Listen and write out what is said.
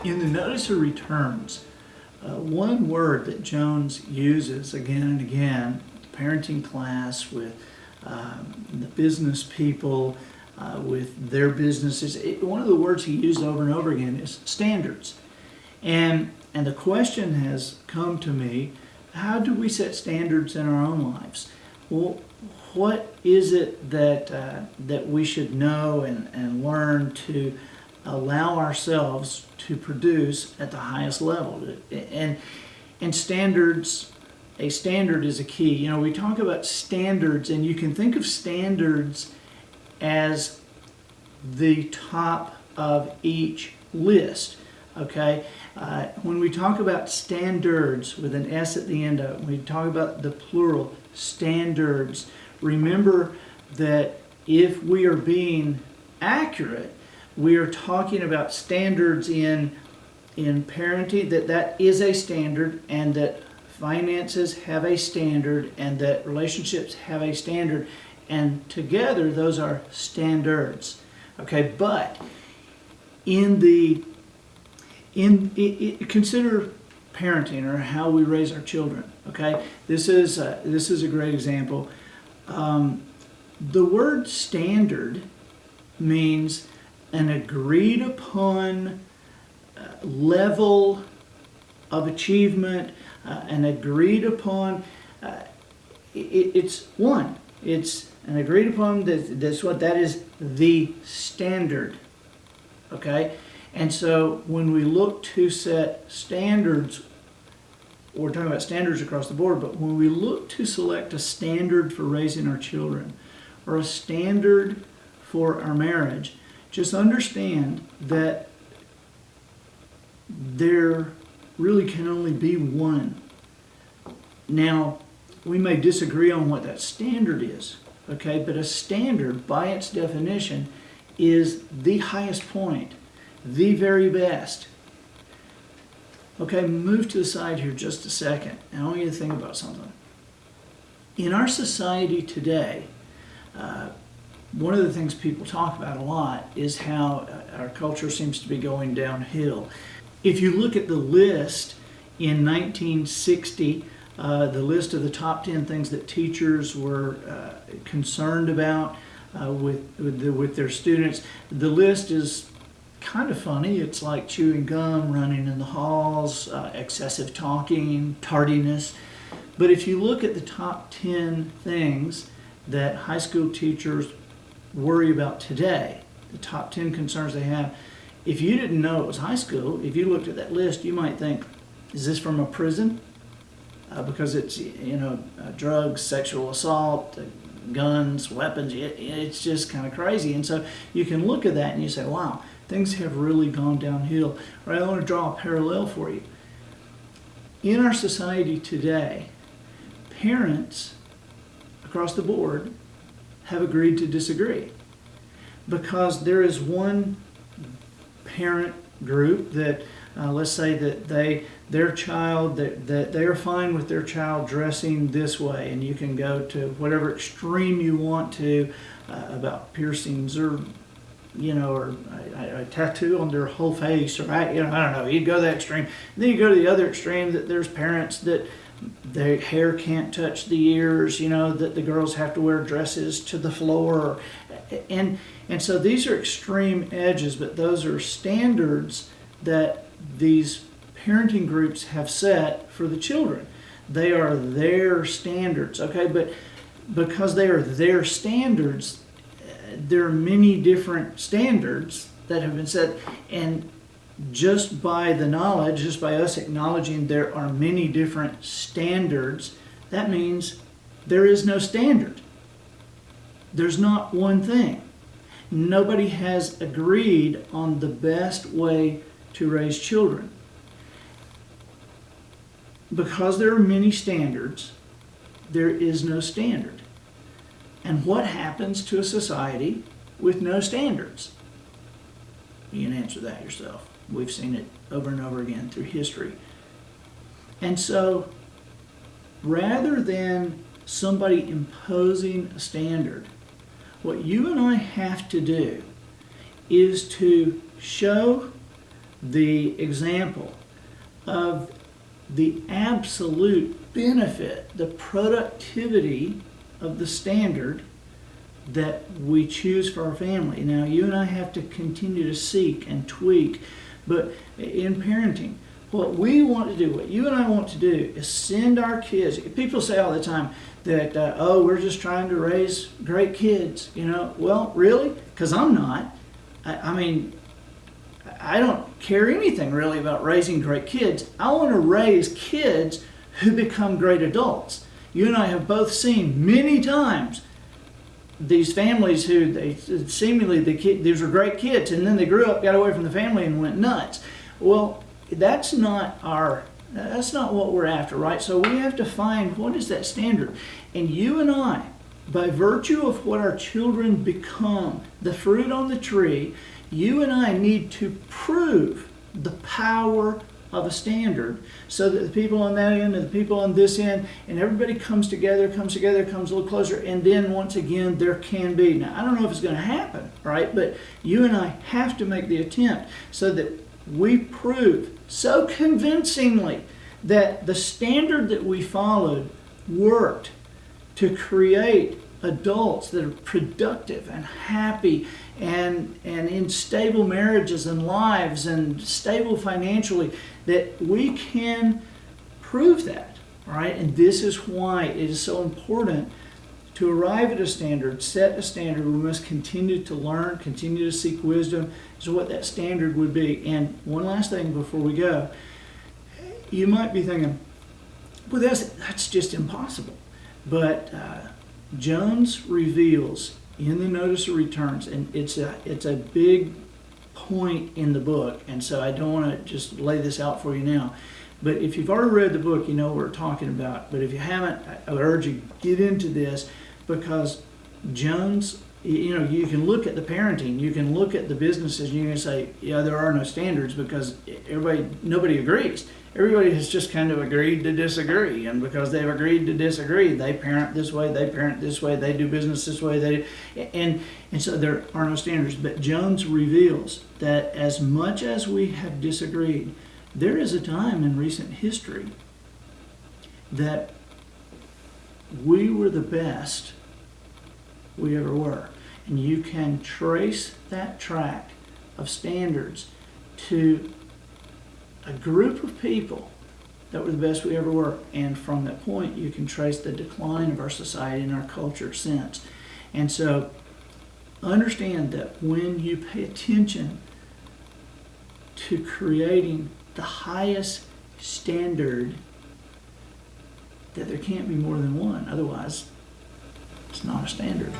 In the notice of returns, one word that Jones uses again and again, parenting class with the business people, with their businesses, one of the words he used over and over again is standards. And the question has come to me, how do we set standards in our own lives? Well, what is it that we should know and learn to allow ourselves to produce at the highest level? And standards, a standard is a key. You know, we talk about standards, and you can think of standards as the top of each list. Okay, when we talk about standards with an S at the end of it, we talk about the plural standards. Remember that if we are being accurate, we are talking about standards in parenting, that is a standard, and that finances have a standard, and that relationships have a standard, and together those are standards. Okay, but consider parenting, or how we raise our children. Okay, this is a great example. The word standard means an agreed upon level of achievement, an agreed upon. It's an agreed upon. That is the standard. Okay. And so when we look to set standards, we're talking about standards across the board, but when we look to select a standard for raising our children, or a standard for our marriage, just understand that there really can only be one. Now, we may disagree on what that standard is, okay? But a standard, by its definition, is the highest point, the very best. Okay, move to the side here just a second, and I want you to think about something. In our society today, one of the things people talk about a lot is how our culture seems to be going downhill. If you look at the list in 1960, the list of the top 10 things that teachers were concerned about with their students, the list is kind of funny. It's like chewing gum, running in the halls, excessive talking, tardiness. But if you look at the top 10 things that high school teachers worry about today, the top 10 concerns they have, if you didn't know it was high school, if you looked at that list, you might think, is this from a prison? Because it's, drugs, sexual assault, guns, weapons, it's just kind of crazy. And so you can look at that and you say, wow, things have really gone downhill. Or I want to draw a parallel for you. In our society today, parents across the board have agreed to disagree, because there is one parent group that let's say that their child, that they are fine with their child dressing this way, and you can go to whatever extreme you want to about piercings, or or a tattoo on their whole face, or I don't know. You go to that extreme, and then you go to the other extreme, that there's parents that their hair can't touch the ears, that the girls have to wear dresses to the floor, and so these are extreme edges, but those are standards that these parenting groups have set for the children. They are their standards, okay? But because they are their standards, there are many different standards that have been set, and just by the knowledge, just by us acknowledging there are many different standards, that means there is no standard. There's not one thing. Nobody has agreed on the best way to raise children. Because there are many standards, there is no standard. And what happens to a society with no standards? You can answer that yourself. We've seen it over and over again through history. And so, rather than somebody imposing a standard, what you and I have to do is to show the example of the absolute benefit, the productivity of the standard that we choose for our family. Now, you and I have to continue to seek and tweak, but in parenting, what we want to do, what you and I want to do, is send our kids. People say all the time that, oh, we're just trying to raise great kids. Well, really? Because I'm not. I mean, I don't care anything really about raising great kids. I want to raise kids who become great adults. You and I have both seen many times these families who these were great kids, and then they grew up, got away from the family, and went nuts. Well, that's not what we're after, right? So we have to find what is that standard. And you and I, by virtue of what our children become, the fruit on the tree, you and I need to prove the power of a standard so that the people on that end and the people on this end, and everybody comes together, comes a little closer, and then once again there can be. Now, I don't know if it's going to happen, right? But you and I have to make the attempt so that we prove so convincingly that the standard that we followed worked to create adults that are productive and happy and in stable marriages and lives and stable financially, that we can prove that, right? And this is why it is so important to arrive at a standard, set a standard. We must continue to learn, continue to seek wisdom as to what that standard would be. And one last thing before we go. You might be thinking, well, that's just impossible. But Jones reveals in the Notice of Returns, and it's a big point in the book, and so I don't want to just lay this out for you now. But if you've already read the book, you know what we're talking about. But if you haven't, I would urge you, get into this, because Jones, you can look at the parenting, you can look at the businesses, and you can say, yeah, there are no standards because nobody agrees. Everybody has just kind of agreed to disagree, and because they've agreed to disagree, they parent this way, they parent this way, they do business this way, and so there are no standards. But Jones reveals that as much as we have disagreed, there is a time in recent history that we were the best we ever were. And you can trace that track of standards to a group of people that were the best we ever were. And from that point, you can trace the decline of our society and our culture since. And so understand that when you pay attention to creating the highest standard, that there can't be more than one. Otherwise, it's not a standard.